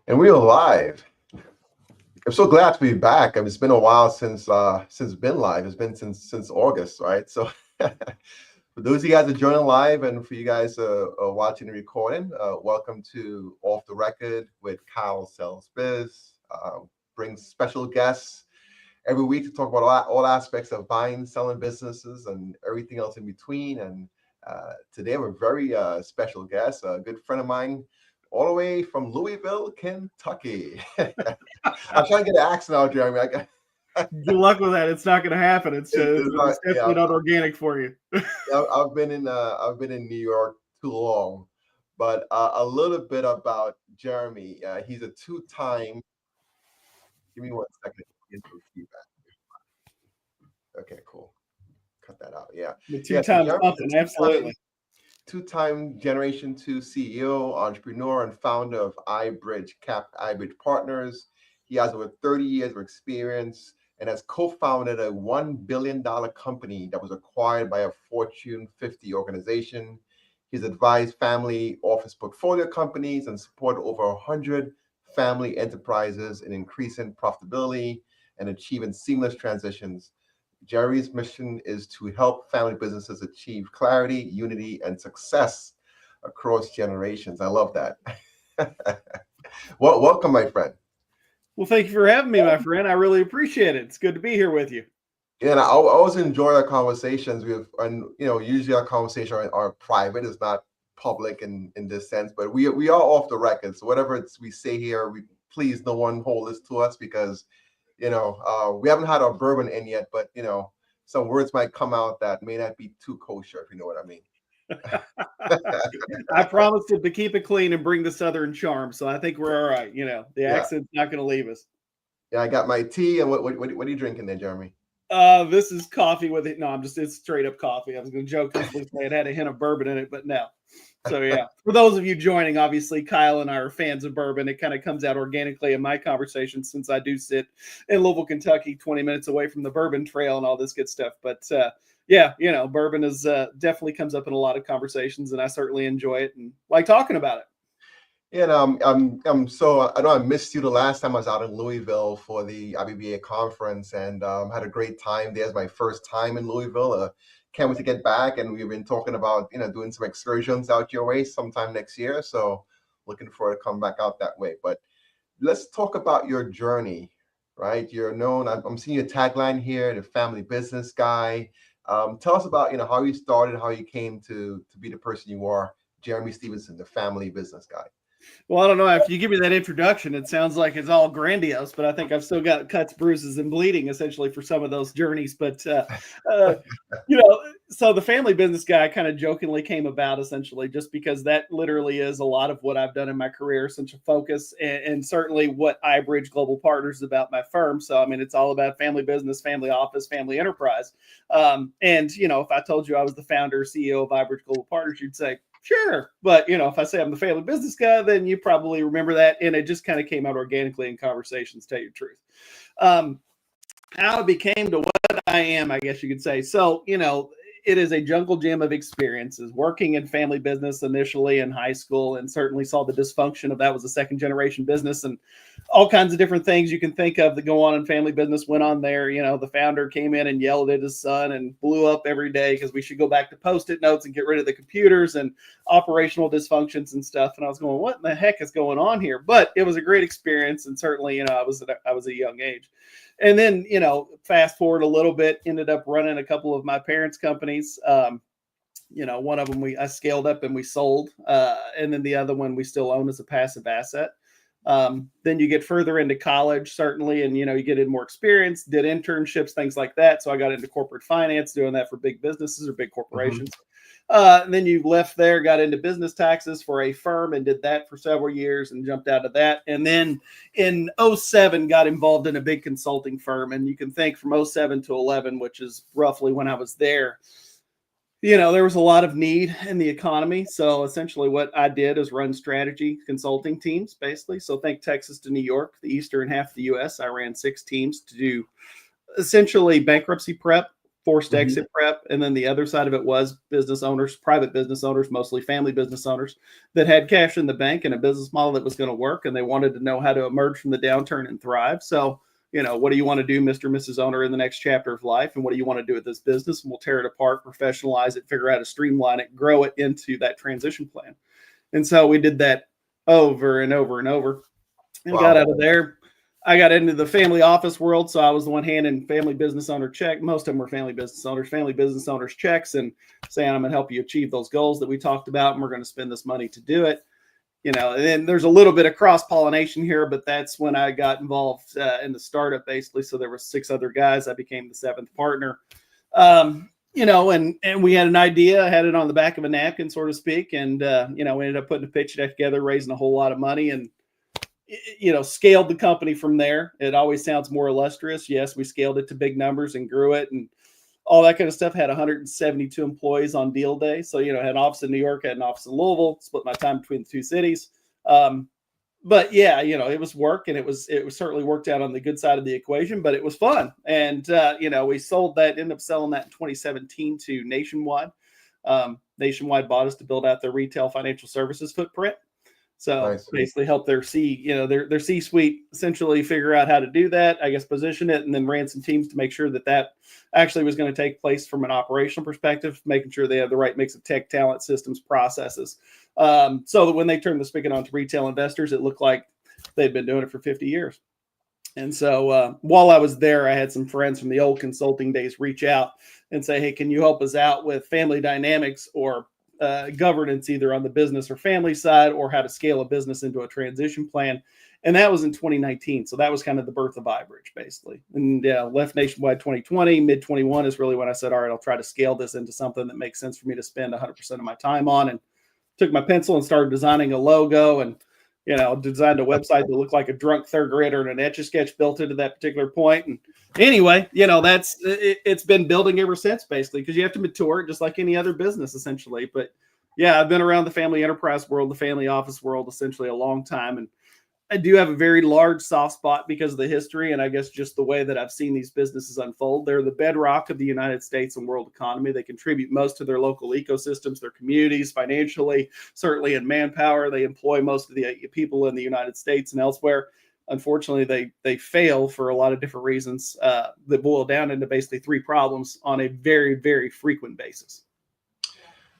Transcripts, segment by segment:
And we are live. I'm so glad to be back. I mean, it's been a while since been live. It's been since August, right? So for those of you guys that are joining live, and for you guys are watching the recording, welcome to Off the Record with KyleSellsBiz. Brings special guests every week to talk about all aspects of buying, selling businesses, and everything else in between. And today, I have a very special guest, a good friend of mine, all the way from Louisville, Kentucky. I'm trying to get an accent out, Jeremy. Good luck with that. It's not going to happen. It's definitely not organic for you. I've been in New York too long, but a little bit about Jeremy. He's a two-time. Give me 1 second. Get some feedback. Okay, cool. Cut that out. Yeah. The two-time something, absolutely. Two-time Generation 2 CEO, entrepreneur, and founder of iBridge Partners. He has over 30 years of experience and has co-founded a $1 billion company that was acquired by a Fortune 50 organization. He's advised family office portfolio companies and supported over 100 family enterprises in increasing profitability and achieving seamless transitions. Jerry's mission is to help family businesses achieve clarity, unity, and success across generations. I love that. Well, welcome, my friend. Well, thank you for having me, my friend. I really appreciate it. It's good to be here with you. Yeah, and I always enjoy our conversations. Usually our conversations are private. It's not public in this sense, but we are off the record. So whatever we say here, please no one hold this to us because we haven't had our bourbon in yet, but some words might come out that may not be too kosher, if you know what I mean. I promised to keep it clean and bring the Southern charm, so I think we're all right. The accent's not going to leave us. Yeah, I got my tea. And what are you drinking there, Jeremy? This is coffee with it. No, it's straight up coffee. I was going to joke this say it had a hint of bourbon in it, but no. So yeah, for those of you joining, obviously Kyle and I are fans of bourbon. It kind of comes out organically in my conversation since I do sit in Louisville, Kentucky, 20 minutes away from the Bourbon Trail and all this good stuff. But yeah, bourbon is definitely comes up in a lot of conversations, and I certainly enjoy it and like talking about it. Yeah, I'm so I know I missed you the last time I was out in Louisville for the IBBA conference, and had a great time. There's my first time in Louisville. Can't wait to get back, and we've been talking about doing some excursions out your way sometime next year. So looking forward to come back out that way. But let's talk about your journey, right? You're known. I'm seeing your tagline here, the family business guy. Tell us about how you started, how you came to be the person you are, Jeremy Stevenson, the family business guy. Well, I don't know. After you give me that introduction, it sounds like it's all grandiose, but I think I've still got cuts, bruises, and bleeding essentially for some of those journeys. But, so the family business guy kind of jokingly came about essentially just because that literally is a lot of what I've done in my career, essential focus, and certainly what iBridge Global Partners is about my firm. So, I mean, it's all about family business, family office, family enterprise. And, if I told you I was the founder, CEO of iBridge Global Partners, you'd say, sure. But, if I say I'm the family business guy, then you probably remember that. And it just kind of came out organically in conversations, to tell you the truth. How it became to what I am, I guess you could say. So, it is a jungle gym of experiences. Working in family business initially in high school, and certainly saw the dysfunction of that was a second generation business, and all kinds of different things you can think of that go on in family business went on there. The founder came in and yelled at his son and blew up every day because we should go back to Post-it notes and get rid of the computers and operational dysfunctions and stuff. And I was going, what in the heck is going on here? But it was a great experience. And certainly, I was a young age. And then, fast forward a little bit, ended up running a couple of my parents' companies. One of them I scaled up and we sold. And then the other one we still own as a passive asset. Then you get further into college, certainly, and, you get in more experience, did internships, things like that. So I got into corporate finance, doing that for big businesses or big corporations. Mm-hmm. And then you left there, got into business taxes for a firm and did that for several years and jumped out of that. And then in 2007, got involved in a big consulting firm. And you can think from 2007 to 2011, which is roughly when I was there, there was a lot of need in the economy. So essentially what I did is run strategy consulting teams, basically. So think Texas to New York, the eastern half of the U.S. I ran 6 teams to do essentially bankruptcy prep forced Mhm. exit prep. And then the other side of it was business owners, private business owners, mostly family business owners that had cash in the bank and a business model that was going to work. And they wanted to know how to emerge from the downturn and thrive. So, what do you want to do, Mr. and Mrs. Owner, in the next chapter of life? And what do you want to do with this business? And we'll tear it apart, professionalize it, figure out how to streamline it, grow it into that transition plan. And so we did that over and over and over and got Wow. out of there. I got into the family office world. So I was the one handing family business owner check. Most of them were family business owners checks and saying, I'm going to help you achieve those goals that we talked about. And we're going to spend this money to do it. And then there's a little bit of cross-pollination here, but that's when I got involved in the startup, basically. So there were 6 other guys. I became the 7th partner. And we had an idea, had it on the back of a napkin, so to speak. And, we ended up putting a pitch deck together, raising a whole lot of money and, scaled the company from there. It always sounds more illustrious. Yes, we scaled it to big numbers and grew it and all that kind of stuff. Had 172 employees on deal day. So, had an office in New York, had an office in Louisville, split my time between the 2 cities. But yeah, it was work and it was certainly worked out on the good side of the equation, but it was fun. And, we sold that, ended up selling that in 2017 to Nationwide. Nationwide bought us to build out their retail financial services footprint. So Nice. basically help their their C-suite essentially figure out how to do that, I guess, position it, and then ran some teams to make sure that actually was going to take place from an operational perspective, making sure they have the right mix of tech, talent, systems, processes. So that when they turned the spigot on to retail investors, it looked like they'd been doing it for 50 years. And so while I was there, I had some friends from the old consulting days reach out and say, hey, can you help us out with family dynamics or governance, either on the business or family side, or how to scale a business into a transition plan. And that was in 2019. So that was kind of the birth of iBridge, basically. And left Nationwide 2020, mid 21 is really when I said, all right, I'll try to scale this into something that makes sense for me to spend 100% of my time on. And took my pencil and started designing a logo and, designed a website that looked like a drunk third grader and an Etch-a-Sketch built into that particular point. And anyway, it's been building ever since, basically, because you have to mature it just like any other business, essentially. But yeah, I've been around the family enterprise world, the family office world, essentially a long time. And I do have a very large soft spot because of the history and I guess just the way that I've seen these businesses unfold. They're the bedrock of the United States and world economy. They contribute most to their local ecosystems, their communities, financially, certainly in manpower. They employ most of the people in the United States and elsewhere. Unfortunately, they fail for a lot of different reasons that boil down into basically 3 problems on a very, very frequent basis.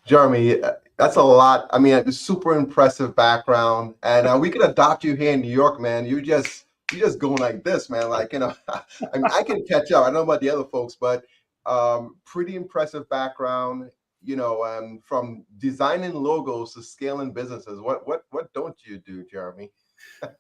Jeremy, that's a lot. I mean, a super impressive background, and we could adopt you here in New York, man. You just going like this, man. Like I mean, I can catch up. I don't know about the other folks, but pretty impressive background. From designing logos to scaling businesses. What don't you do, Jeremy?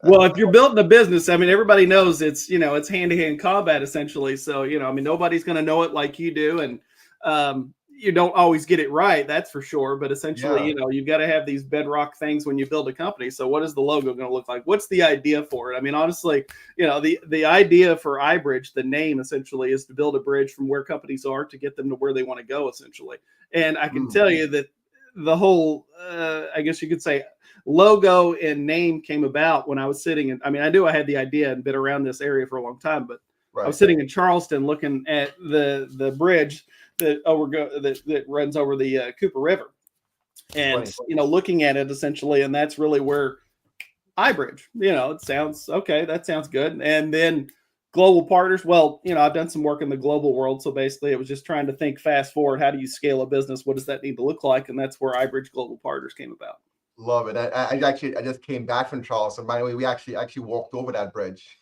Well, if you're building a business, I mean, everybody knows it's hand-to-hand combat essentially. So, nobody's going to know it like you do. And you don't always get it right. That's for sure. But essentially, Yeah. you've got to have these bedrock things when you build a company. So what is the logo going to look like? What's the idea for it? I mean, honestly, the idea for iBridge, the name essentially is to build a bridge from where companies are to get them to where they want to go essentially. And I can tell you that the whole, I guess you could say, logo and name came about when I was sitting in, I mean, I knew I had the idea and been around this area for a long time, but right. I was sitting in Charleston looking at the bridge that runs over the Cooper River and, looking at it essentially. And that's really where iBridge, it sounds okay. That sounds good. And then global partners. Well, I've done some work in the global world. So basically it was just trying to think fast forward. How do you scale a business? What does that need to look like? And that's where iBridge Global Partners came about. Love it. I just came back from Charleston. By the way, we actually walked over that bridge.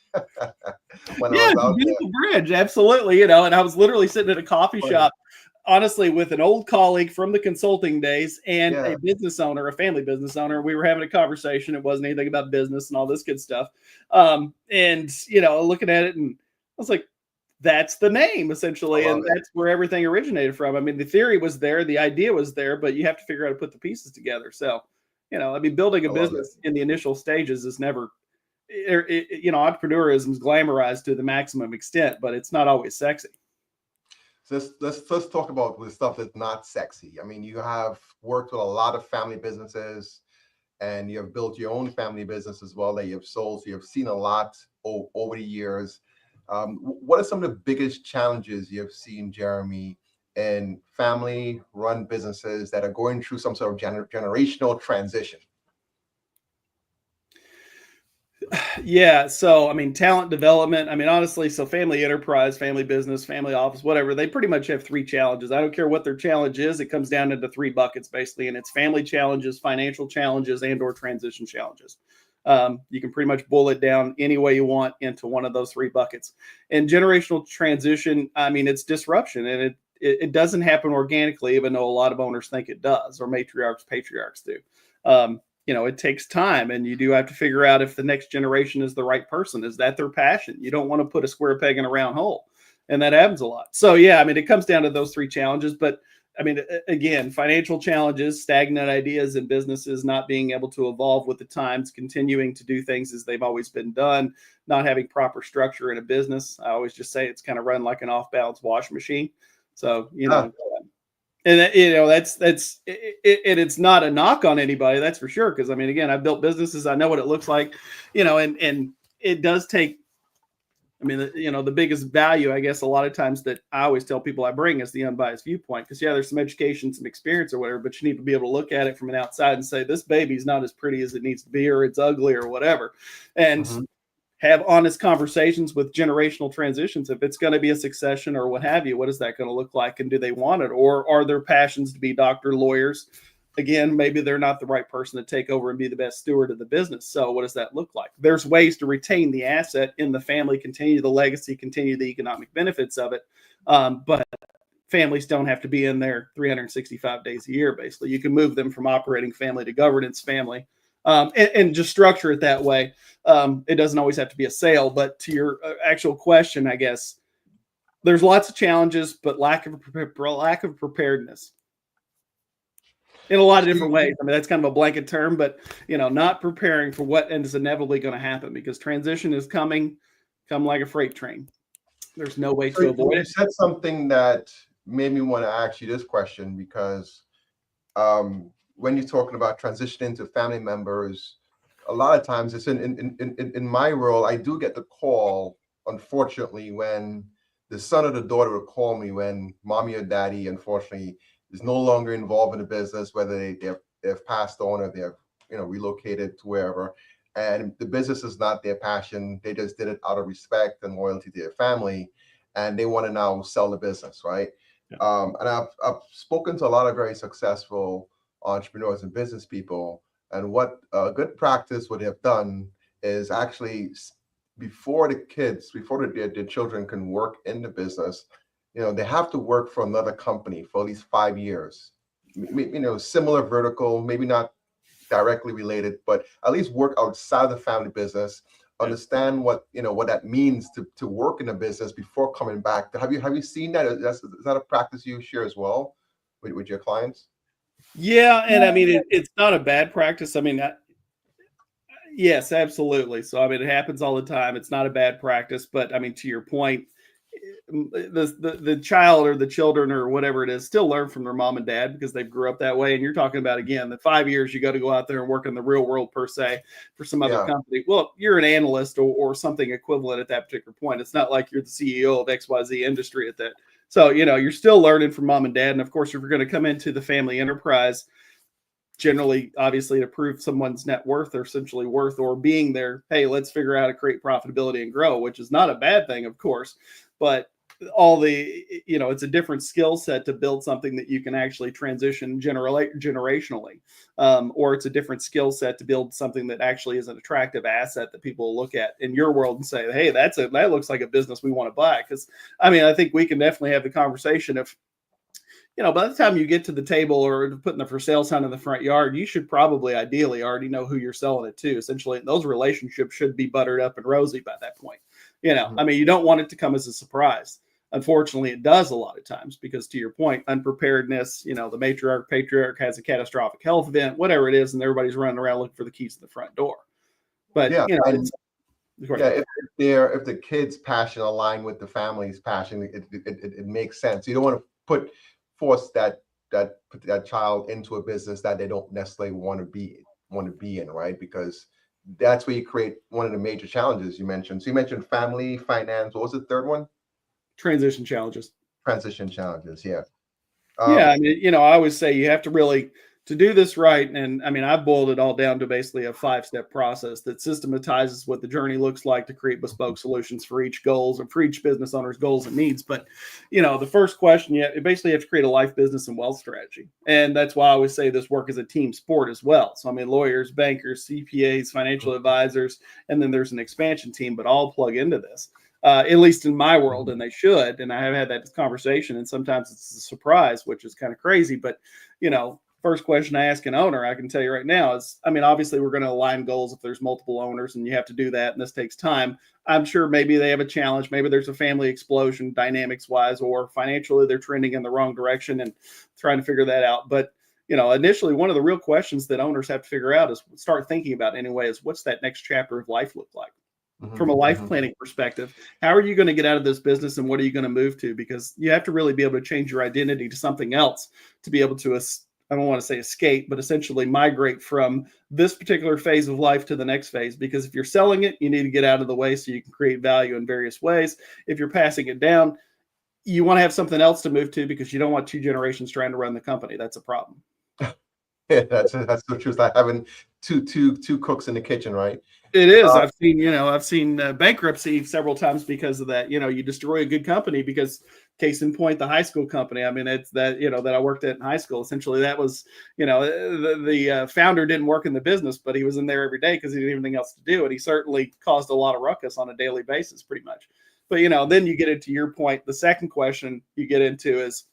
When I was out beautiful there. Bridge, absolutely. And I was literally sitting at a coffee shop, honestly, with an old colleague from the consulting days and a business owner, a family business owner. We were having a conversation. It wasn't anything about business and all this good stuff. And looking at it, and I was like, that's the name essentially. And that's where everything originated from. I mean, the theory was there, the idea was there, but you have to figure out how to put the pieces together. So, building a business in the initial stages is never, entrepreneurism is glamorized to the maximum extent, but it's not always sexy. So let's talk about the stuff that's not sexy. I mean, you have worked with a lot of family businesses and you have built your own family business as well that you have sold. So you've seen a lot over the years. What are some of the biggest challenges you have seen, Jeremy, in family run businesses that are going through some sort of generational transition? Yeah. So, I mean, talent development, I mean, honestly, so family enterprise, family business, family office, whatever, they pretty much have three challenges. I don't care what their challenge is. It comes down into three buckets, basically, and it's family challenges, financial challenges, and or transition challenges. You can pretty much boil it down any way you want into one of those three buckets. And generational transition, I mean, it's disruption, and it doesn't happen organically, even though a lot of owners think it does, or matriarchs, patriarchs do. It takes time, and you do have to figure out if the next generation is the right person. Is that their passion? You don't want to put a square peg in a round hole, and that happens a lot. So yeah, I mean, it comes down to those three challenges. But I mean, again, financial challenges, stagnant ideas in businesses, not being able to evolve with the times, continuing to do things as they've always been done, not having proper structure in a business. I always just say it's kind of run like an off-balance washing machine. So, and it's not a knock on anybody, that's for sure. Because I mean, again, I've built businesses, I know what it looks like, and it does take. I mean, the biggest value, I guess, a lot of times that I always tell people I bring is the unbiased viewpoint. Because yeah, there's some education, some experience, or whatever, but you need to be able to look at it from an outside and say this baby's not as pretty as it needs to be, or it's ugly, or whatever, and have honest conversations with generational transitions. If it's going to be a succession or what have you, what is that going to look like? And do they want it? Or are their passions to be doctor, lawyers? Again, maybe they're not the right person to take over and be the best steward of the business. So what does that look like? There's ways to retain the asset in the family, continue the legacy, continue the economic benefits of it. But families don't have to be in there 365 days a year, basically. You can move them from operating family to governance family. And just structure it that way. It doesn't always have to be a sale, but to your actual question, I guess there's lots of challenges, but lack of preparedness in a lot of different ways. I mean, that's kind of a blanket term, but not preparing for what is inevitably going to happen, because transition is come like a freight train. There's no way to avoid it. You said something that made me want to ask you this question, because when you're talking about transitioning to family members, a lot of times it's in my role, I do get the call, unfortunately, when the son or the daughter will call me when mommy or daddy, unfortunately, is no longer involved in the business, whether they've passed on or they've relocated to wherever, and the business is not their passion. They just did it out of respect and loyalty to their family, and they want to now sell the business, right? Yeah. And I've spoken to a lot of very successful entrepreneurs and business people, and what a good practice would have done is actually, before their children can work in the business, they have to work for another company for at least 5 years, similar vertical, maybe not directly related, but at least work outside the family business, understand what that means to work in a business before coming back. Have you seen that? Is that a practice you share as well with your clients? Yeah, and I mean, it's not a bad practice. I mean, yes, absolutely. So I mean, it happens all the time. It's not a bad practice, but I mean, to your point, the child or the children or whatever it is still learn from their mom and dad because they grew up that way. And you're talking about, again, the 5 years you got to go out there and work in the real world per se for some other company. Well, you're an analyst or something equivalent at that particular point. It's not like you're the CEO of XYZ industry at that. So, you're still learning from mom and dad. And of course, if you're going to come into the family enterprise, generally, obviously, to prove someone's net worth or essentially worth or being there, hey, let's figure out how to create profitability and grow, which is not a bad thing, of course. But it's a different skill set to build something that you can actually transition generationally, or it's a different skill set to build something that actually is an attractive asset that people will look at in your world and say, hey, that looks like a business we want to buy. Because I mean, I think we can definitely have the conversation of, by the time you get to the table or putting the for sale sign in the front yard, you should probably ideally already know who you're selling it to. Essentially, those relationships should be buttered up and rosy by that point. I mean, you don't want it to come as a surprise. Unfortunately, it does a lot of times because, to your point, unpreparedness, the matriarch, patriarch has a catastrophic health event, whatever it is, and everybody's running around looking for the keys to the front door. But, if the kid's passion align with the family's passion, it makes sense. You don't want to force that child into a business that they don't necessarily want to be in, right? Because that's where you create one of the major challenges you mentioned. So you mentioned family, finance. What was the third one? Transition challenges. Transition challenges, yeah. Yeah, I mean, I always say you have to really to do this right. And I mean, I've boiled it all down to basically a 5-step process that systematizes what the journey looks like to create bespoke solutions for each goals and for each business owner's goals and needs. But the first question, you basically have to create a life, business, and wealth strategy. And that's why I always say this work is a team sport as well. So I mean, lawyers, bankers, CPAs, financial advisors, and then there's an expansion team, but all plug into this. At least in my world, and they should. And I have had that conversation, and sometimes it's a surprise, which is kind of crazy. But, first question I ask an owner, I can tell you right now is, I mean, obviously we're going to align goals if there's multiple owners, and you have to do that, and this takes time. I'm sure maybe they have a challenge. Maybe there's a family explosion dynamics wise, or financially they're trending in the wrong direction and trying to figure that out. But, initially one of the real questions that owners have to figure out is start thinking about anyway is what's that next chapter of life look like? From a life planning perspective, how are you going to get out of this business and what are you going to move to? Because you have to really be able to change your identity to something else to be able to, I don't want to say escape, but essentially migrate from this particular phase of life to the next phase. Because if you're selling it, you need to get out of the way so you can create value in various ways. If you're passing it down, you want to have something else to move to because you don't want 2 generations trying to run the company. That's a problem. Yeah, that's the truth. Like having two cooks in the kitchen, right? It is. I've seen bankruptcy several times because of that. You destroy a good company because, case in point, the high school company. I mean, it's that that I worked at in high school. Essentially, that was the founder didn't work in the business, but he was in there every day because he didn't have anything else to do, and he certainly caused a lot of ruckus on a daily basis, pretty much. But then you get into your point. The second question you get into is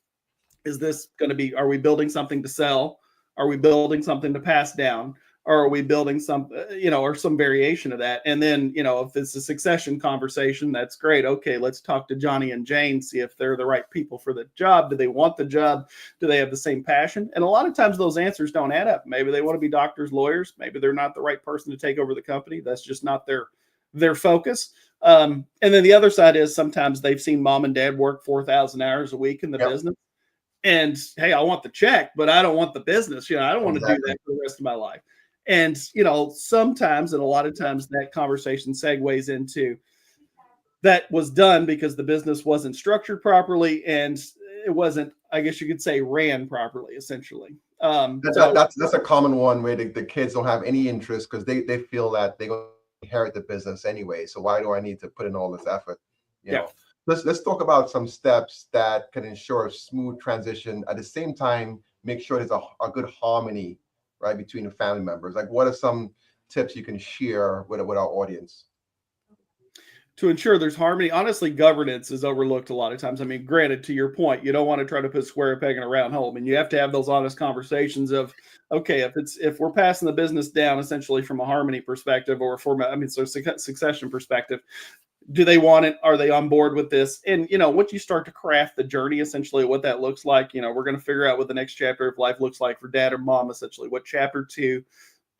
this going to be? Are we building something to sell? Are we building something to pass down? Or are we building some, or some variation of that? And then, if it's a succession conversation, that's great. Okay, let's talk to Johnny and Jane, see if they're the right people for the job. Do they want the job? Do they have the same passion? And a lot of times those answers don't add up. Maybe they want to be doctors, lawyers. Maybe they're not the right person to take over the company. That's just not their focus. And then the other side is sometimes they've seen mom and dad work 4,000 hours a week in the business. And hey, I want the check, but I don't want the business. I don't want to do that for the rest of my life. And, sometimes and a lot of times that conversation segues into that was done because the business wasn't structured properly and it wasn't, I guess you could say, ran properly, essentially. That's a common one where the kids don't have any interest because they feel that they're going to inherit the business anyway. So why do I need to put in all this effort? Let's talk about some steps that can ensure a smooth transition. At the same time, make sure there's a good harmony, right, between the family members. Like, what are some tips you can share with our audience? To ensure there's harmony, honestly, governance is overlooked a lot of times. I mean, granted, to your point, you don't want to try to put square peg in a round hole. I mean, you have to have those honest conversations of, okay, if we're passing the business down essentially from a harmony perspective or succession perspective, do they want it? Are they on board with this? And, once you start to craft the journey, essentially what that looks like, we're going to figure out what the next chapter of life looks like for dad or mom, essentially what chapter 2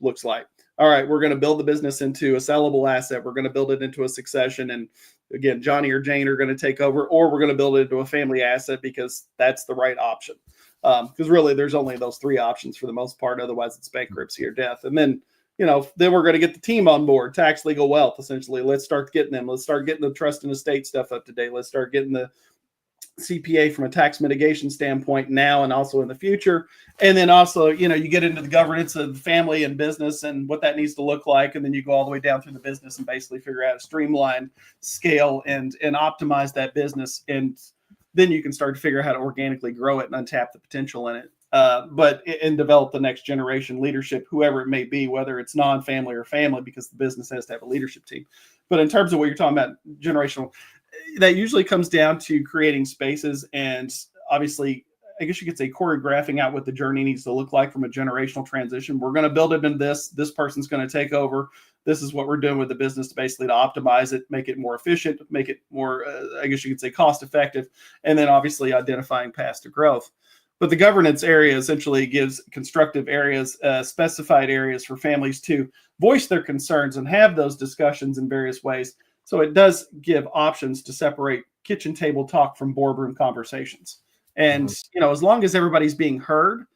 looks like. All right, we're going to build the business into a sellable asset. We're going to build it into a succession. And again, Johnny or Jane are going to take over, or we're going to build it into a family asset because that's the right option. Because really there's only those 3 options for the most part. Otherwise it's bankruptcy or death. And then, then we're going to get the team on board, tax, legal, wealth, essentially. Let's start getting them. Let's start getting the trust and estate stuff up to date. Let's start getting the CPA from a tax mitigation standpoint now and also in the future. And then also, you get into the governance of family and business and what that needs to look like. And then you go all the way down through the business and basically figure out a streamline, scale, and optimize that business. And then you can start to figure out how to organically grow it and untap the potential in it. And develop the next generation leadership, whoever it may be, whether it's non-family or family, because the business has to have a leadership team. But in terms of what you're talking about, generational, that usually comes down to creating spaces and obviously, I guess you could say, choreographing out what the journey needs to look like from a generational transition. We're going to build it in this person's going to take over. This is what we're doing with the business basically to optimize it, make it more efficient, make it more, I guess you could say, cost effective, and then obviously identifying paths to growth. But the governance area essentially gives constructive areas, specified areas for families to voice their concerns and have those discussions in various ways. So it does give options to separate kitchen table talk from boardroom conversations. And, as long as everybody's being heard,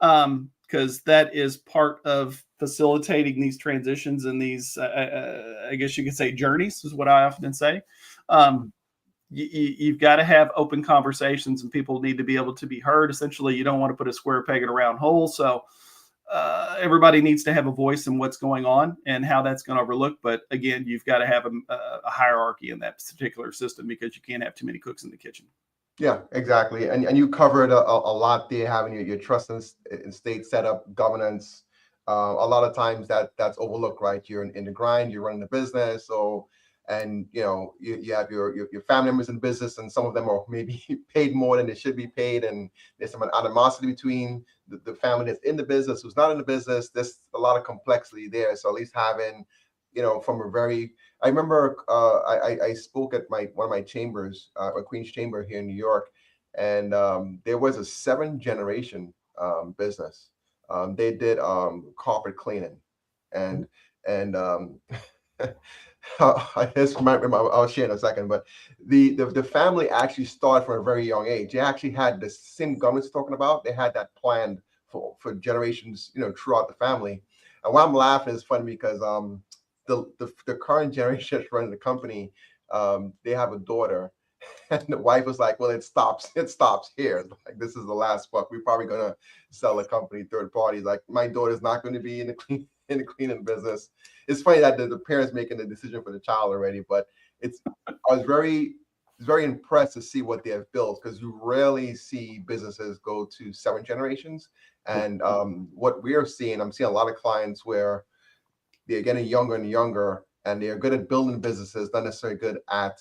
because that is part of facilitating these transitions and these, I guess you could say, journeys is what I often say. you've got to have open conversations, and people need to be able to be heard. Essentially, you don't want to put a square peg in a round hole. So everybody needs to have a voice in what's going on and how that's going to overlook. But again, you've got to have a hierarchy in that particular system, because you can't have too many cooks in the kitchen. Yeah, exactly. And you covered a lot there, having your trust and state setup, governance. A lot of times that's overlooked, right? You're in the grind, you're running the business. So, and you have your family members in business, and some of them are maybe paid more than they should be paid. And there's some animosity between the family that's in the business, who's not in the business. There's a lot of complexity there. So at least having, from a very, I remember I spoke at one of my chambers, a Queen's Chamber here in New York, and there was a 7-generation business. They did carpet cleaning, and and I just remember, I'll share in a second, but the family actually started from a very young age. They actually had the same government's talking about. They had that planned for generations, throughout the family. And why I'm laughing is funny because the current generation that's running the company, they have a daughter, and the wife was like, "Well, it stops here. Like, this is the last buck. We're probably gonna sell the company third parties. Like, my daughter's not going to be in the cleaning business." It's funny that the parents making the decision for the child already, but I was very impressed to see what they have built, because you rarely see businesses go to 7 generations. And what we are seeing, I'm seeing a lot of clients where they're getting younger and younger, and they're good at building businesses, not necessarily at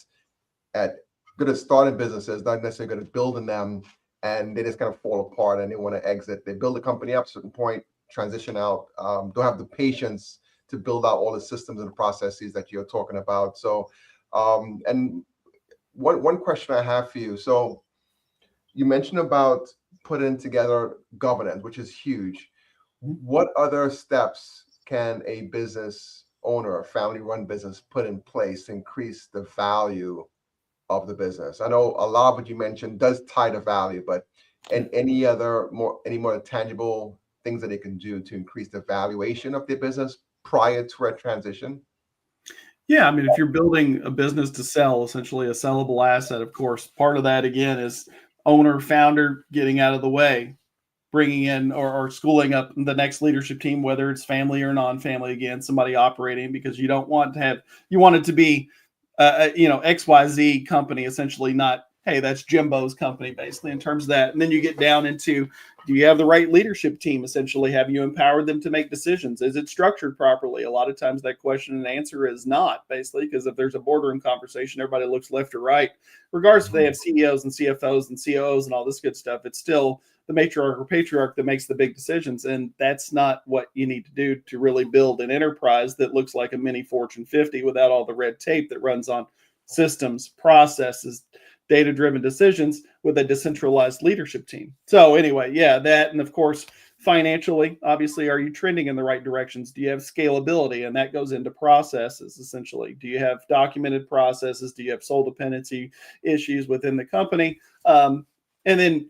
good at starting businesses, not necessarily good at building them, and they just kind of fall apart and they want to exit. They build a company up to a certain point, transition out, don't have the patience to build out all the systems and processes that you're talking about. So, and one question I have for you. So you mentioned about putting together governance, which is huge. What other steps can a business owner, a family-run business, put in place to increase the value of the business? I know a lot of what you mentioned does tie to value, but and any more tangible things that they can do to increase the valuation of their business prior to a transition? Yeah, I mean, if you're building a business to sell, essentially a sellable asset, of course, part of that again is owner, founder getting out of the way, bringing in or schooling up the next leadership team, whether it's family or non-family, again, somebody operating, because you don't want to have, you want it to be, XYZ company, essentially, not, hey, that's Jimbo's company, basically, in terms of that. And then you get down into, do you have the right leadership team? Essentially, have you empowered them to make decisions? Is it structured properly? A lot of times that question and answer is not, basically, because if there's a boardroom conversation, everybody looks left or right. Regardless if they have CEOs and CFOs and COOs and all this good stuff, it's still the matriarch or patriarch that makes the big decisions. And that's not what you need to do to really build an enterprise that looks like a mini Fortune 50 without all the red tape that runs on systems, processes, data-driven decisions with a decentralized leadership team. So anyway, yeah, that. And of course, financially, obviously, are you trending in the right directions? Do you have scalability? And that goes into processes, essentially. Do you have documented processes? Do you have sole dependency issues within the company? And then,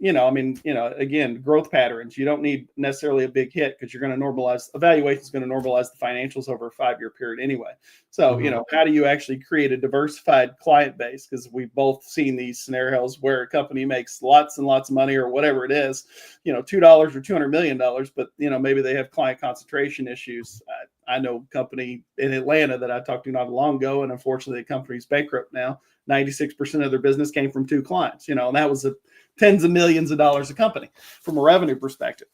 again, growth patterns. You don't need necessarily a big hit, because you're going to normalize, evaluation is going to normalize the financials over a 5-year period anyway. So, how do you actually create a diversified client base? Because we've both seen these scenarios where a company makes lots and lots of money, or whatever it is, $2 or $200 million, but, maybe they have client concentration issues. I know a company in Atlanta that I talked to not long ago, and unfortunately the company's bankrupt now. 96% of their business came from 2 clients, and that was tens of millions of dollars a company from a revenue perspective.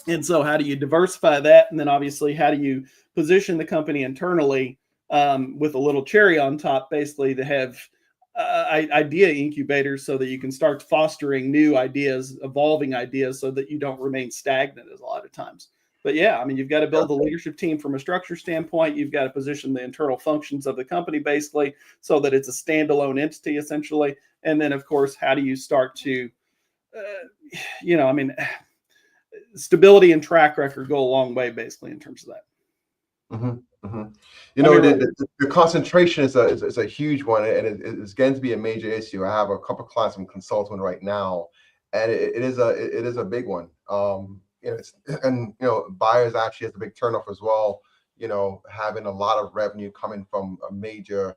And so how do you diversify that? And then obviously, how do you position the company internally with a little cherry on top, basically, to have idea incubators, so that you can start fostering new ideas, evolving ideas, so that you don't remain stagnant as a lot of times. But yeah, I mean, you've got to build the leadership team from a structure standpoint. You've got to position the internal functions of the company, basically, so that it's a standalone entity, essentially. And then, of course, how do you start to, stability and track record go a long way, basically, in terms of that. The concentration is a huge one, and it's going to be a major issue. I have a couple of clients I'm consulting right now, and it is a big one. Buyers actually has a big turnoff as well. Having a lot of revenue coming from a major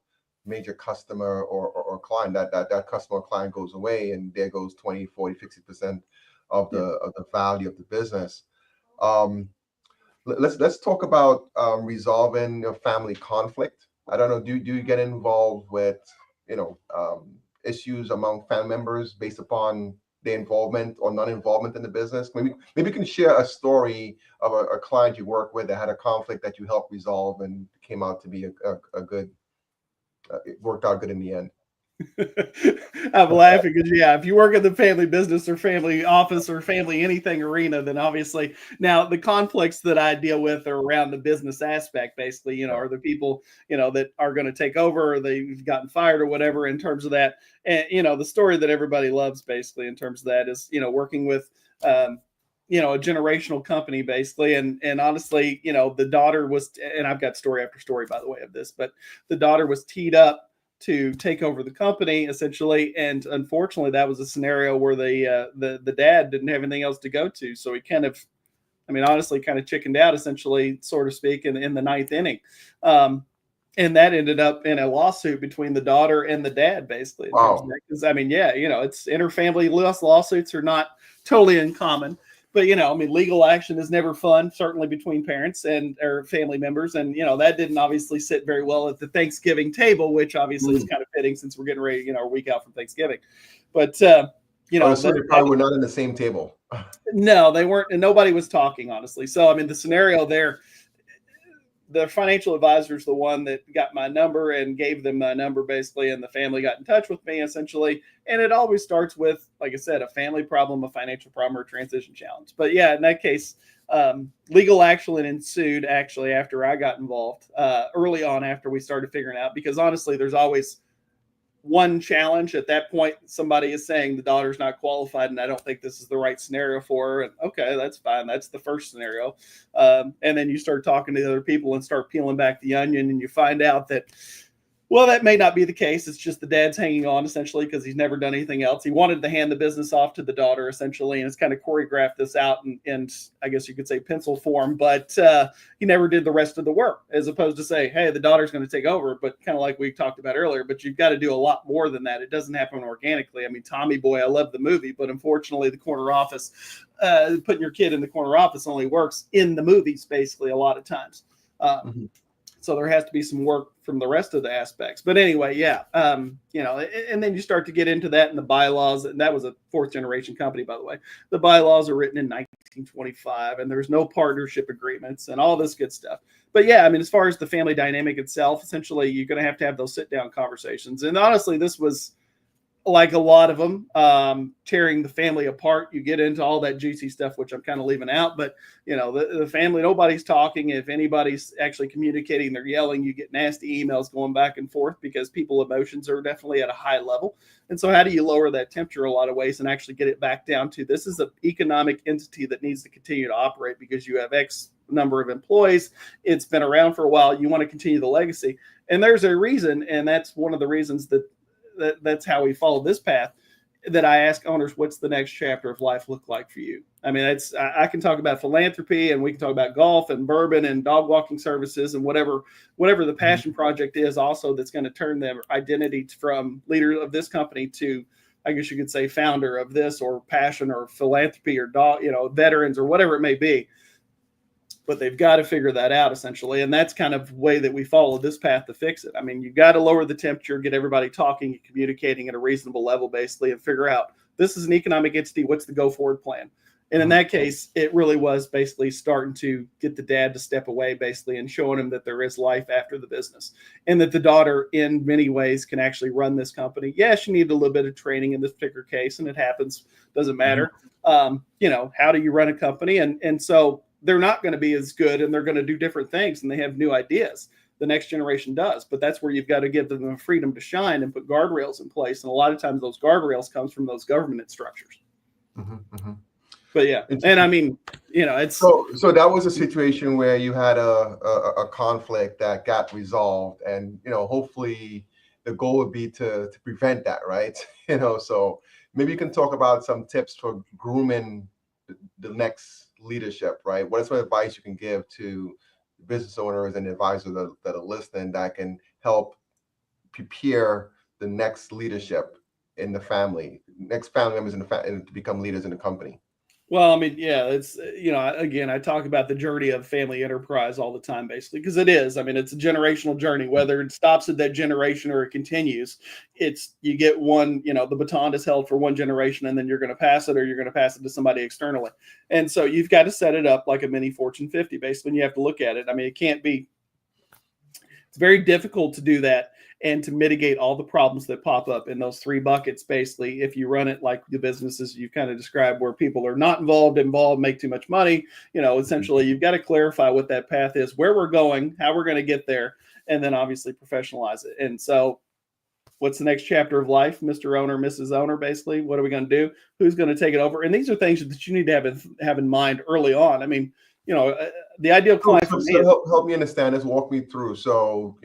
customer or or client, that customer or client goes away, and there goes 20, 40, 60% of the value of the business. Um, let's talk about resolving your family conflict. I don't know, do you get involved with, issues among family members based upon their involvement or non-involvement in the business? Maybe you can share a story of a client you work with that had a conflict that you helped resolve and came out to be a good, it worked out good in the end. I'm laughing because if you work in the family business or family office or family anything arena, then obviously now the conflicts that I deal with are around the business aspect, basically, are the people, that are going to take over, or they've gotten fired or whatever in terms of that. And, the story that everybody loves basically in terms of that is, working with, a generational company basically. And honestly, the daughter was, and I've got story after story, by the way, of this, but the daughter was teed up to take over the company essentially, and unfortunately that was a scenario where the dad didn't have anything else to go to, so he kind of, honestly kind of chickened out essentially, so to speak, in the ninth inning. And that ended up in a lawsuit between the daughter and the dad, basically, in terms of that. Because it's interfamily lawsuits are not totally uncommon. But legal action is never fun, certainly between parents and or family members, and that didn't obviously sit very well at the Thanksgiving table, which obviously is kind of fitting since we're getting ready, a week out from Thanksgiving. But so they probably were not in the same table. No, they weren't, and nobody was talking, honestly. So the scenario there, the financial advisor is the one that got my number and gave them my number basically, and the family got in touch with me essentially. And it always starts with, like I said, a family problem, a financial problem, or a transition challenge. But in that case, legal action ensued actually after I got involved, early on after we started figuring out, because honestly, there's always one challenge at that point. Somebody is saying the daughter's not qualified and I don't think this is the right scenario for her. And okay, that's fine. That's the first scenario. And then you start talking to the other people and start peeling back the onion, and you find out that, well, that may not be the case. It's just the dad's hanging on essentially because he's never done anything else. He wanted to hand the business off to the daughter essentially, and it's kind of choreographed this out and I guess you could say pencil form, but he never did the rest of the work, as opposed to say, hey, the daughter's going to take over, but kind of like we talked about earlier, but you've got to do a lot more than that. It doesn't happen organically. Tommy Boy, I love the movie, but unfortunately the corner office, putting your kid in the corner office only works in the movies basically a lot of times. So there has to be some work from the rest of the aspects. But anyway, and then you start to get into that in the bylaws. And that was a fourth generation company, by the way. The bylaws are written in 1925, and there's no partnership agreements and all this good stuff. But as far as the family dynamic itself, essentially, you're going to have those sit down conversations. And honestly, this was like a lot of them, tearing the family apart. You get into all that juicy stuff, which I'm kind of leaving out, but the family, nobody's talking. If anybody's actually communicating, they're yelling. You get nasty emails going back and forth because people's emotions are definitely at a high level. And so how do you lower that temperature a lot of ways and actually get it back down to, this is an economic entity that needs to continue to operate because you have X number of employees. It's been around for a while. You want to continue the legacy. And there's a reason. And that's one of the reasons that's how we followed this path, that I ask owners, what's the next chapter of life look like for you? I can talk about philanthropy, and we can talk about golf and bourbon and dog walking services and whatever the passion project is also that's going to turn their identity from leader of this company to, I guess you could say, founder of this, or passion or philanthropy or dog, veterans or whatever it may be. But they've got to figure that out essentially. And that's kind of the way that we follow this path to fix it. You've got to lower the temperature, get everybody talking and communicating at a reasonable level, basically, and figure out, this is an economic entity. What's the go forward plan? And in that case, it really was basically starting to get the dad to step away, basically, and showing him that there is life after the business, and that the daughter in many ways can actually run this company. Yeah, she needed a little bit of training in this particular case, and it happens, doesn't matter. How do you run a company? And so they're not going to be as good, and they're going to do different things, and they have new ideas. The next generation does, but that's where you've got to give them the freedom to shine and put guardrails in place. And a lot of times those guardrails comes from those government structures. But and it's so that was a situation where you had a conflict that got resolved, and hopefully the goal would be to prevent that, right? So maybe you can talk about some tips for grooming the next leadership, right? What is some advice you can give to business owners and advisors that are listening that can help prepare the next leadership in the family, next family members in the family to become leaders in the company? Well, I mean, yeah, it's, again, I talk about the journey of family enterprise all the time, basically, because it is. I mean, it's a generational journey, whether it stops at that generation or it continues. It's, you get one, the baton is held for one generation, and then you're going to pass it, or you're going to pass it to somebody externally. And so you've got to set it up like a mini Fortune 50, basically, and you have to look at it. I mean, it's very difficult to do that and to mitigate all the problems that pop up in those three buckets, basically, if you run it like the businesses you kind of described, where people are not involved, make too much money. Essentially, you've got to clarify what that path is, where we're going, how we're going to get there, and then obviously professionalize it. And so what's the next chapter of life, Mr. Owner, Mrs. Owner, basically? What are we going to do? Who's going to take it over? And these are things that you need to have in mind early on. I mean, the ideal client for me. Help me understand this. Walk me through. So,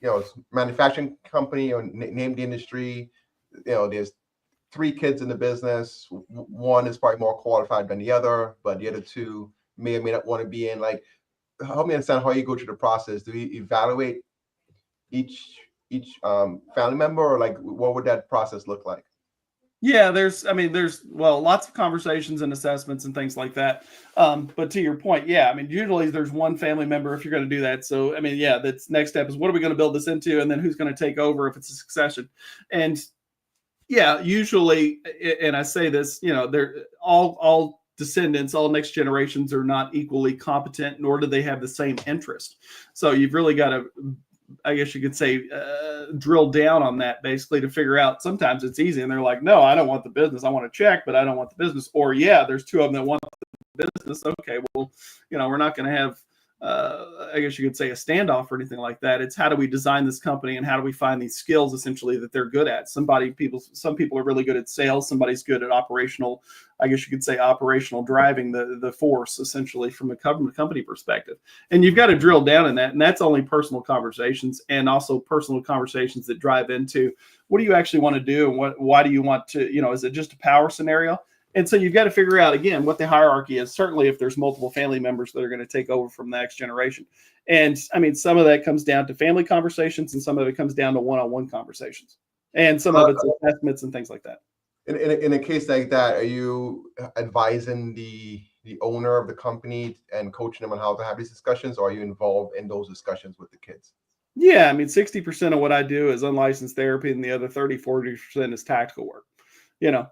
it's manufacturing company, or name the industry. There's three kids in the business. One is probably more qualified than the other, but the other two may or may not want to be in. Like, help me understand how you go through the process. Do you evaluate each family member, or like what would that process look like? Yeah, there's lots of conversations and assessments and things like that. But to your point, yeah, I mean, usually there's one family member if you're going to do that. So, I mean, yeah, that's next step is, what are we going to build this into? And then who's going to take over if it's a succession? And yeah, usually, and I say this, they're all descendants, all next generations are not equally competent, nor do they have the same interest. So you've really got to, I guess you could say, drill down on that, basically, to figure out. Sometimes it's easy and they're like, no, I don't want the business. I want to check, but I don't want the business. Or yeah, there's two of them that want the business. Okay, well, we're not going to have, I guess you could say, a standoff or anything like that. It's, how do we design this company, and how do we find these skills essentially that they're good at? Some people are really good at sales. Somebody's good at operational, I guess you could say, operational driving the force, essentially, from a company perspective. And you've got to drill down in that. And that's only personal conversations, and also personal conversations that drive into, what do you actually want to do? And why do you want to, is it just a power scenario? And so you've got to figure out, again, what the hierarchy is, certainly if there's multiple family members that are going to take over from the next generation. And I mean, some of that comes down to family conversations, and some of it comes down to one-on-one conversations. And some of it's assessments and things like that. In a case like that, are you advising the owner of the company and coaching them on how to have these discussions, or are you involved in those discussions with the kids? Yeah, I mean, 60% of what I do is unlicensed therapy, and the other 30-40% is tactical work.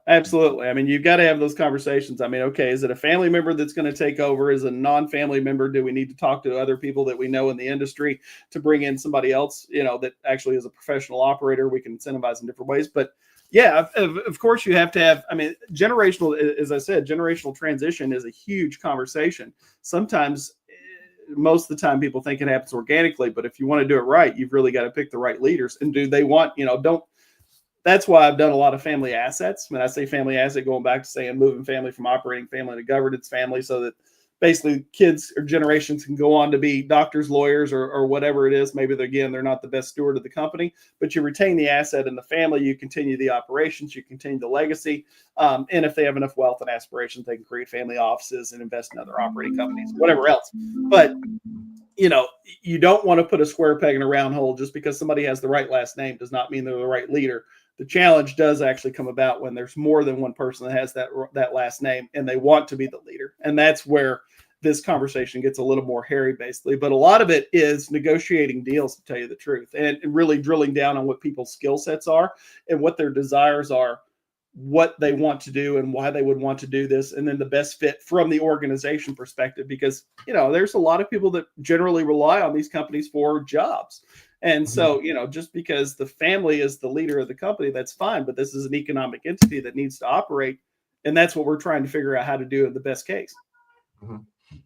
Absolutely. I mean, you've got to have those conversations. I mean, okay, is it a family member that's going to take over? Is it a non-family member? Do we need to talk to other people that we know in the industry to bring in somebody else, that actually is a professional operator? We can incentivize in different ways. But yeah, of course you have to have, I mean, generational, as I said, generational transition is a huge conversation. Sometimes, most of the time, people think it happens organically, but if you want to do it right, you've really got to pick the right leaders. And do they want, that's why I've done a lot of family assets. When I say family asset, going back to saying moving family from operating family to governance family, so that basically kids or generations can go on to be doctors, lawyers, or whatever it is. Maybe they're not the best steward of the company, but you retain the asset in the family. You continue the operations, you continue the legacy. And if they have enough wealth and aspirations, they can create family offices and invest in other operating companies, whatever else. But you don't want to put a square peg in a round hole. Just because somebody has the right last name does not mean they're the right leader. The challenge does actually come about when there's more than one person that has that last name and they want to be the leader. And that's where this conversation gets a little more hairy, basically. But a lot of it is negotiating deals, to tell you the truth, and really drilling down on what people's skill sets are and what their desires are, what they want to do and why they would want to do this, and then the best fit from the organization perspective. Because, there's a lot of people that generally rely on these companies for jobs. And so, just because the family is the leader of the company, that's fine. But this is an economic entity that needs to operate. And that's what we're trying to figure out how to do in the best case. Mm-hmm.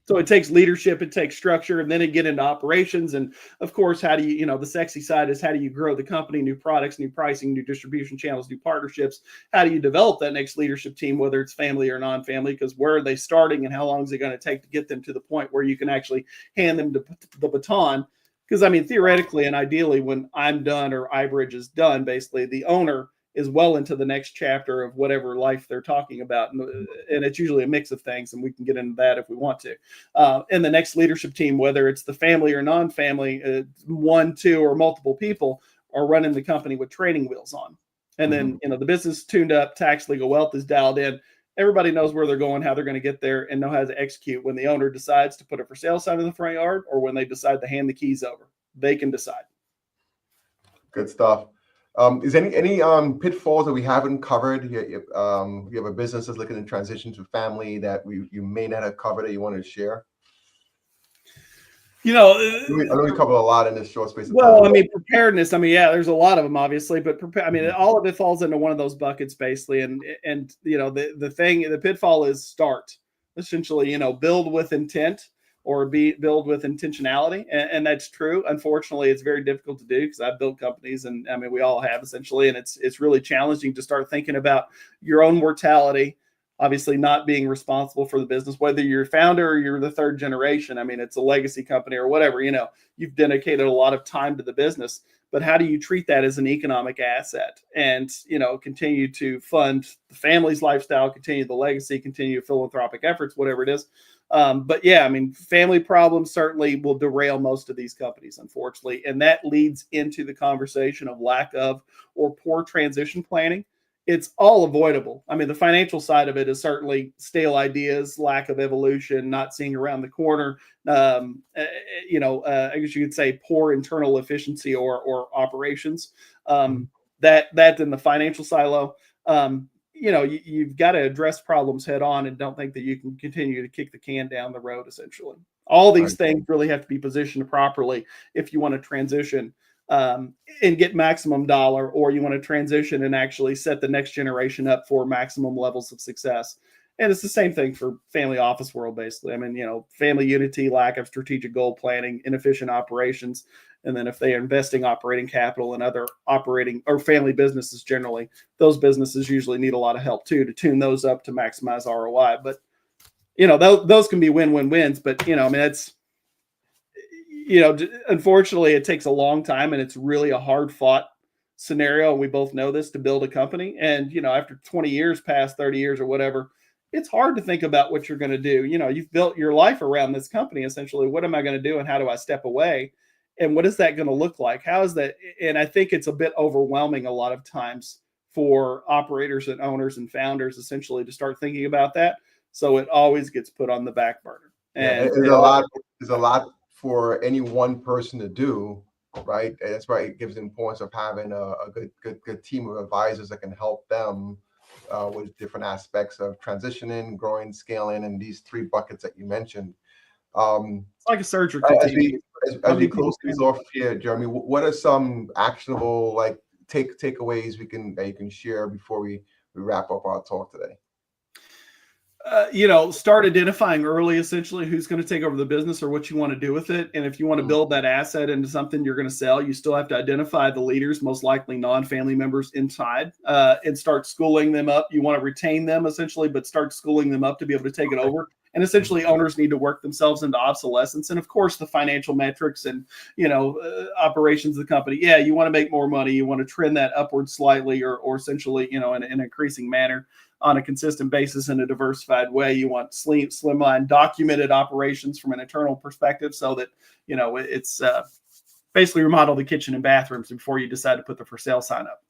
So it takes leadership, it takes structure, and then it get into operations. And of course, how do you, the sexy side is, how do you grow the company, new products, new pricing, new distribution channels, new partnerships? How do you develop that next leadership team, whether it's family or non-family? Because where are they starting, and how long is it going to take to get them to the point where you can actually hand them the baton? Because, I mean, theoretically and ideally, when I'm done or iBridge is done, basically the owner is well into the next chapter of whatever life they're talking about. And it's usually a mix of things, and we can get into that if we want to. And the next leadership team, whether it's the family or non-family, one, two, or multiple people, are running the company with training wheels on. And then, the business tuned up, tax, legal, wealth is dialed in. Everybody knows where they're going, how they're going to get there, and know how to execute. When the owner decides to put a for sale sign in the front yard, or when they decide to hand the keys over, they can decide. Good stuff. Is any pitfalls that we haven't covered? You have a business that's looking to transition to family that you may not have covered that you wanted to share? I know we covered a lot in this short space of time. Well, I mean, preparedness. I mean, yeah, there's a lot of them, obviously, but all of it falls into one of those buckets, basically. And the pitfall is start. Essentially, build with intent or build with intentionality, and that's true. Unfortunately, it's very difficult to do because I've built companies, and I mean, we all have essentially, and it's really challenging to start thinking about your own mortality. Obviously, not being responsible for the business, whether you're a founder or you're the third generation. I mean, it's a legacy company or whatever, you've dedicated a lot of time to the business, but how do you treat that as an economic asset and, continue to fund the family's lifestyle, continue the legacy, continue philanthropic efforts, whatever it is. But yeah, I mean, family problems certainly will derail most of these companies, unfortunately. And that leads into the conversation of lack of or poor transition planning. It's all avoidable. I mean, the financial side of it is certainly stale ideas, lack of evolution, not seeing around the corner. I guess you could say poor internal efficiency or operations. That in the financial silo. You've got to address problems head on and don't think that you can continue to kick the can down the road, essentially. All these things really have to be positioned properly if you want to transition and get maximum dollar, or you want to transition and actually set the next generation up for maximum levels of success. And it's the same thing for family office world, basically. I mean, family unity, lack of strategic goal planning, inefficient operations. And then if they are investing operating capital in other operating or family businesses generally, those businesses usually need a lot of help too, to tune those up to maximize ROI. But, those can be win-win-wins. But, it's, unfortunately, it takes a long time and it's really a hard fought scenario. We both know this, to build a company. And, after 20 years, past 30 years or whatever, it's hard to think about what you're going to do. You've built your life around this company, essentially. What am I going to do and how do I step away? And what is that going to look like? How is that? And I think it's a bit overwhelming a lot of times for operators and owners and founders, essentially, to start thinking about that. So it always gets put on the back burner. And there's a lot for any one person to do, right? And that's why it gives the importance of having a good team of advisors that can help them with different aspects of transitioning, growing, scaling, and these three buckets that you mentioned. It's like a surgery. As we close these off here, Jeremy, what are some actionable takeaways you can share before we wrap up our talk today? Start identifying early, essentially, who's going to take over the business or what you want to do with it. And if you want to build that asset into something you're going to sell, you still have to identify the leaders, most likely non-family members inside, and start schooling them up. You want to retain them, essentially, but start schooling them up to be able to take it over. And essentially, owners need to work themselves into obsolescence. And of course, the financial metrics and, operations of the company. Yeah, you want to make more money. You want to trend that upward slightly or essentially, in an increasing manner on a consistent basis in a diversified way. You want slimline documented operations from an internal perspective so that, it's basically remodel the kitchen and bathrooms before you decide to put the for sale sign up.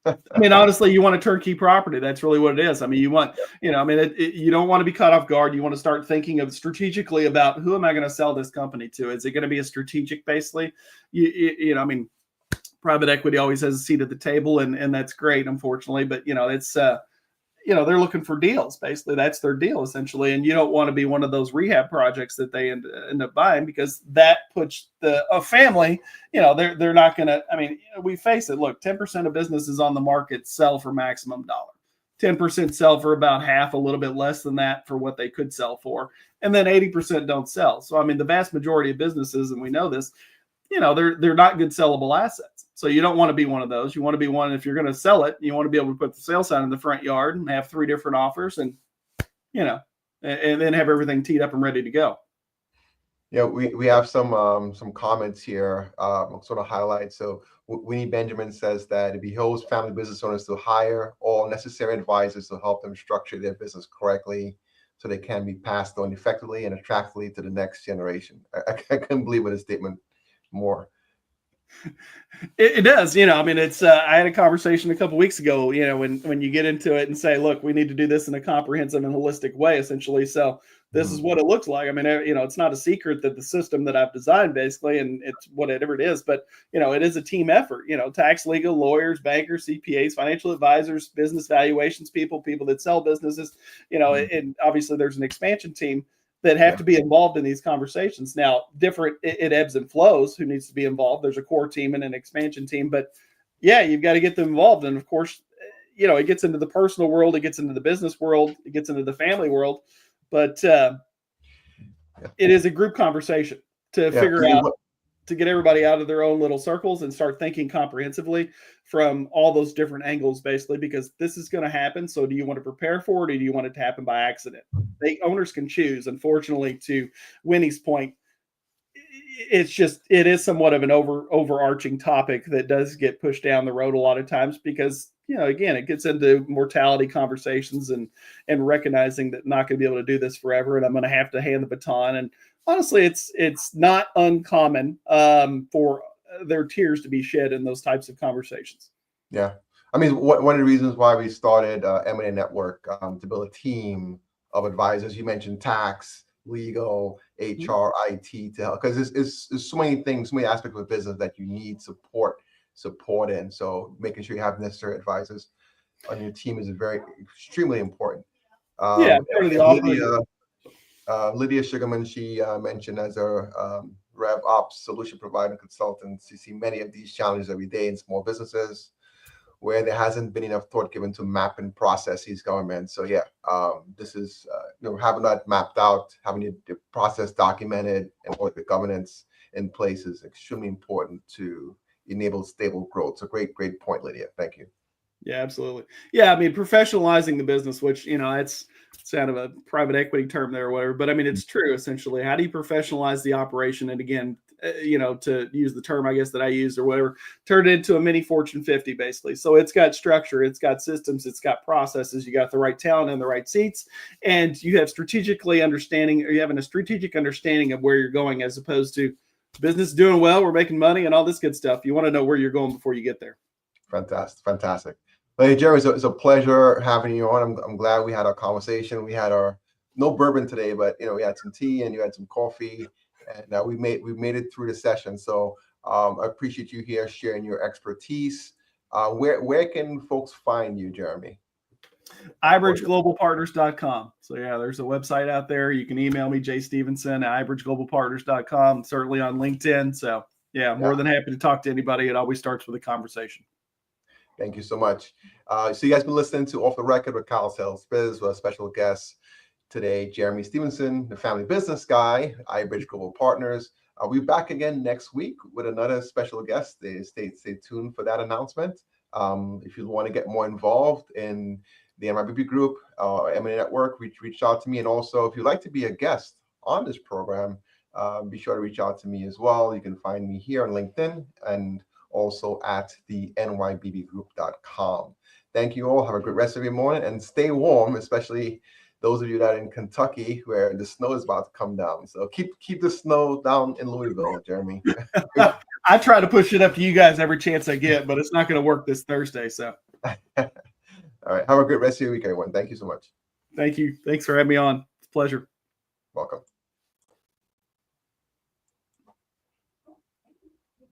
I mean, honestly, you want a turnkey property. That's really what it is. I mean, you want, you don't want to be caught off guard. You want to start thinking of strategically about who am I going to sell this company to? Is it going to be a strategic, basically? Private equity always has a seat at the table, and that's great, unfortunately. But, it's, they're looking for deals. Basically, that's their deal, essentially. And you don't want to be one of those rehab projects that they end up buying, because that puts a family, they're not going to, we face it. Look, 10% of businesses on the market sell for maximum dollar. 10% sell for about half, a little bit less than that for what they could sell for. And then 80% don't sell. So, the vast majority of businesses, and we know this, they're not good sellable assets. So you don't want to be one of those. You want to be one, if you're going to sell it, you want to be able to put the sale sign in the front yard and have 3 different offers and then have everything teed up and ready to go. Yeah, we have some comments here, sort of highlights. So Winnie Benjamin says that it behoves family business owners to hire all necessary advisors to help them structure their business correctly so they can be passed on effectively and attractively to the next generation. I couldn't believe it, a statement more. It does, I mean, it's, I had a conversation a couple weeks ago, when you get into it and say, look, we need to do this in a comprehensive and holistic way, essentially. So this is what it looks like. I mean, it's not a secret that the system that I've designed basically, and it's whatever it is, but it is a team effort, tax, legal, lawyers, bankers, CPAs, financial advisors, business valuations people that sell businesses, and obviously there's an expansion team that have to be involved in these conversations. Now, it ebbs and flows who needs to be involved. There's a core team and an expansion team, but yeah, you've got to get them involved. And of course, it gets into the personal world, it gets into the business world, it gets into the family world, but it is a group conversation to figure out, to get everybody out of their own little circles and start thinking comprehensively from all those different angles, basically, because this is going to happen. So do you want to prepare for it, or do you want it to happen by accident? The owners can choose. Unfortunately, to Winnie's point, it is somewhat of an overarching topic that does get pushed down the road a lot of times because, again, it gets into mortality conversations and recognizing that I'm not going to be able to do this forever. And I'm going to have to hand the baton. And honestly, it's not uncommon for their tears to be shed in those types of conversations. Yeah. I mean, one of the reasons why we started M&A Network to build a team of advisors. You mentioned tax, legal, HR, IT to help, because there's so many things, so many aspects of business that you need support in. So making sure you have necessary advisors on your team is extremely important. Part of the Lydia Sugarman, she mentioned as a Rev Ops solution provider consultant, you see many of these challenges every day in small businesses where there hasn't been enough thought given to map and process these governments. So this is having that mapped out, having the process documented, and all the governance in place is extremely important to enable stable growth. So great point, Lydia. Thank you. Yeah, absolutely. Yeah, I mean, professionalizing the business, which it's kind of a private equity term there or whatever, but I mean, it's true essentially. How do you professionalize the operation? And again, to use the term I guess that I used or whatever, turn it into a mini Fortune 50 basically. So it's got structure, it's got systems, it's got processes, you got the right talent in the right seats, and you have a strategic understanding of where you're going, as opposed to business doing well, we're making money and all this good stuff. You want to know where you're going before you get there. Fantastic. Hey, Jeremy, it's a pleasure having you on. I'm glad we had our conversation. We had no bourbon today, but we had some tea and you had some coffee, and we made it through the session. So I appreciate you here sharing your expertise. Where can folks find you, Jeremy? iBridgeGlobalPartners.com. So there's a website out there. You can email me, jstevenson at iBridgeGlobalPartners.com. Certainly on LinkedIn. So more than happy to talk to anybody. It always starts with a conversation. Thank you so much. So you guys been listening to Off the Record with KyleSellsBiz with a special guest today, Jeremy Stevenson, the family business guy, iBridge Global Partners. We'll be back again next week with another special guest. Stay tuned for that announcement. If you want to get more involved in the MIBB group or M&A Network, reach out to me. And also, if you'd like to be a guest on this program, be sure to reach out to me as well. You can find me here on LinkedIn and also at the nybbgroup.com. Thank you all. Have a good rest of your morning and stay warm, especially those of you that are in Kentucky where the snow is about to come down. So keep the snow down in Louisville, Jeremy. I try to push it up to you guys every chance I get, but it's not going to work this Thursday. So, all right. Have a good rest of your week, everyone. Thank you so much. Thank you. Thanks for having me on. It's a pleasure. Welcome.